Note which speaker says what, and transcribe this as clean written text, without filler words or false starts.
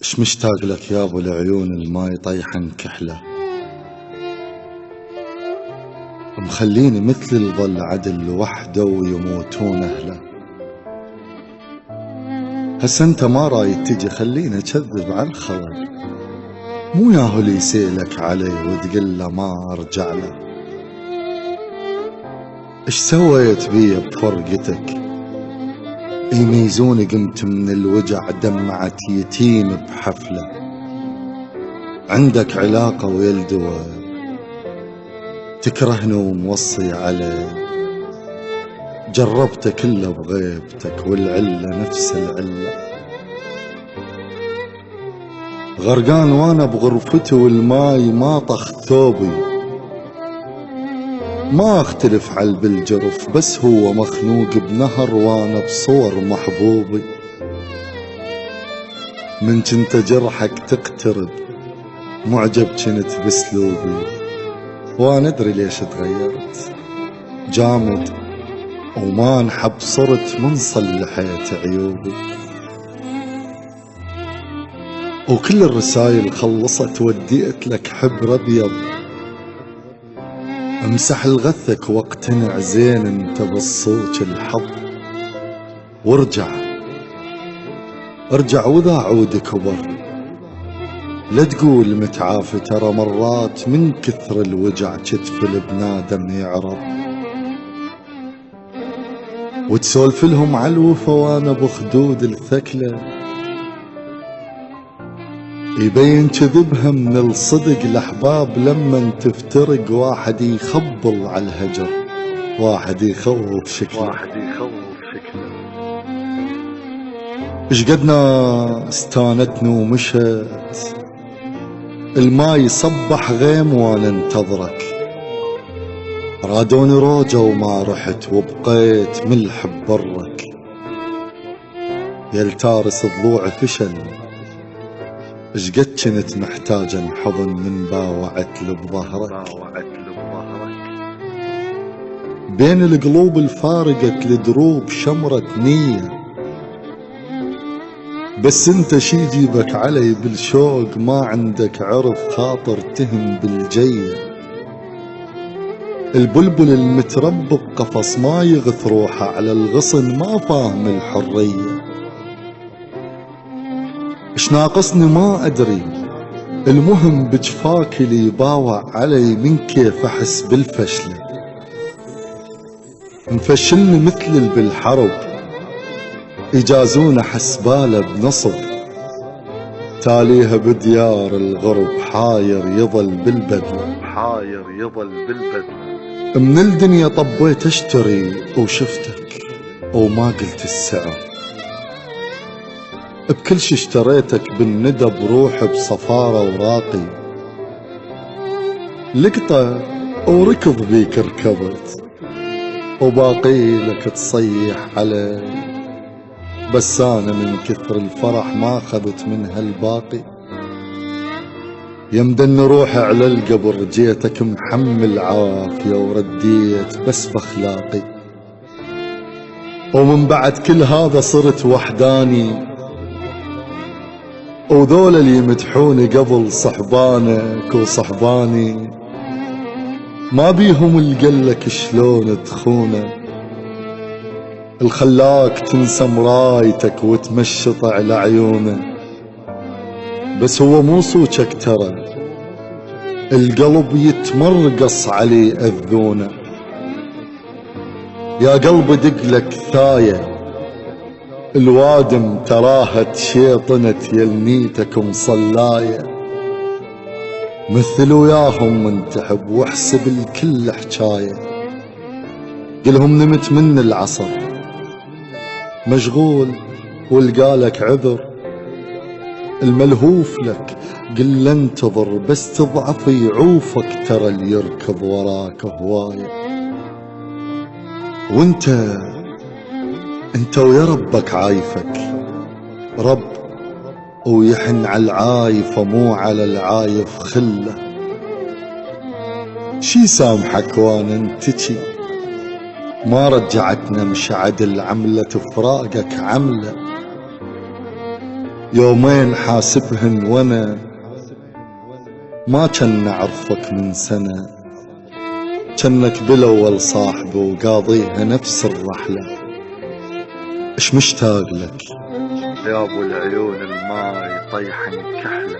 Speaker 1: اش مشتاق لك يا ابو العيون الماي طيحن كحله، مخليني مثل الظل عدل لوحده ويموتون اهله. هسه انت ما رايد تجي خليني اكذب على الخبر، مو ياهو اللي يسألك عليه وتقول له ما ارجع له. اش سويت بيه بفرقتك؟ يميزوني قمت من الوجع دمعت يتيم بحفله. عندك علاقة ويا الدواء تكرهني وموصي عليه، جربت كله بغيبتك والعلة نفس العلة. غرقان وانا بغرفتي والماي ما طخ ثوبي، ما اختلف على بالجرف بس هو مخنوق بنهر وانا بصور محبوبي. من كنت جرحك تقترب معجب كنت باسلوبي، وانا ادري ليش تغيرت جامد وما انحب صرت من صلحت عيوبي. وكل الرسايل خلصت وديت لك حبر ابيض، امسح الغثك واقتنع زين انت بالصوت الحظ. ارجع واذا عود كبر لا تقول متعافي، ترى مرات من كثر الوجع كتف البنادم يعرض. وتسولف لهم على الوفا وانا بخدود الثكله، يبين كذبها من الصدق الاحباب لما تفترق. واحد يخبل على الهجر واحد يخوف شكله. اش قدنا استانتني ومشت الماي صبح غيم وانا انتظرك. رادوني روجة وما رحت وبقيت ملح ببرك. يلتارس ضلوعي فشل اش قد كنت محتاجا حضن من باوعت لبظهرك. بين القلوب الفارقت لدروب شمرة نية، بس انت شي جيبك علي بالشوق ما عندك عرف خاطر تهم بالجية. البلبل المتربى بقفص ما يغث روحه على الغصن ما فاهم الحرية. اش ناقصني ما ادري، المهم بجفاك اللي يباوع علي من كيف احس بالفشلة. مفشلني مثل بالحرب يجازون حسباله بنصب، تاليها بديار الغرب حاير يظل بالبدلة. من الدنيا طبيت اشتري وشفتك وما قلت السعر، بكل شي اشتريتك بالندى بروحي بصفارة وراقي. لقطة وركض بيك ركضت وباقي لك تصيح علي، بس انا من كثر الفرح ما اخذت منها الباقي. يمدن روحي على القبر جيتك محمل عافية ورديت بس باخلاقي. ومن بعد كل هذا صرت وحداني، وذول اللي يمدحوني قبل صحبانك وصحباني ما بيهم القلك شلون تخونه. الخلاك تنسى مرايتك وتمشط على عيونه، بس هو مو صوتك ترى القلب يتمرقص عليه أذونه. يا قلبي دقلك ثاية الوادم تراها تشيطنت يلنيتك مصلاية. مثل وياهم من تحب واحسب الكل حجاية. قلهم نمت من العصر مشغول والقالك عذر، الملهوف لك قل انتظر بس تضعف يعوفك ترى اللي يركض وراك هواية. وانت ويا ربك عايفك رب ويحن على العايفة مو على العايف خله. شي سامحك وانا انتجي ما رجعتنا مش عدل، عملة فراقك عملة. يومين حاسبهن وانا ما كان نعرفك من سنة، كنك بالاول صاحبه وقاضيها نفس الرحلة. اش مشتاق لك يا ابو العيون الماي طيحن كحلة.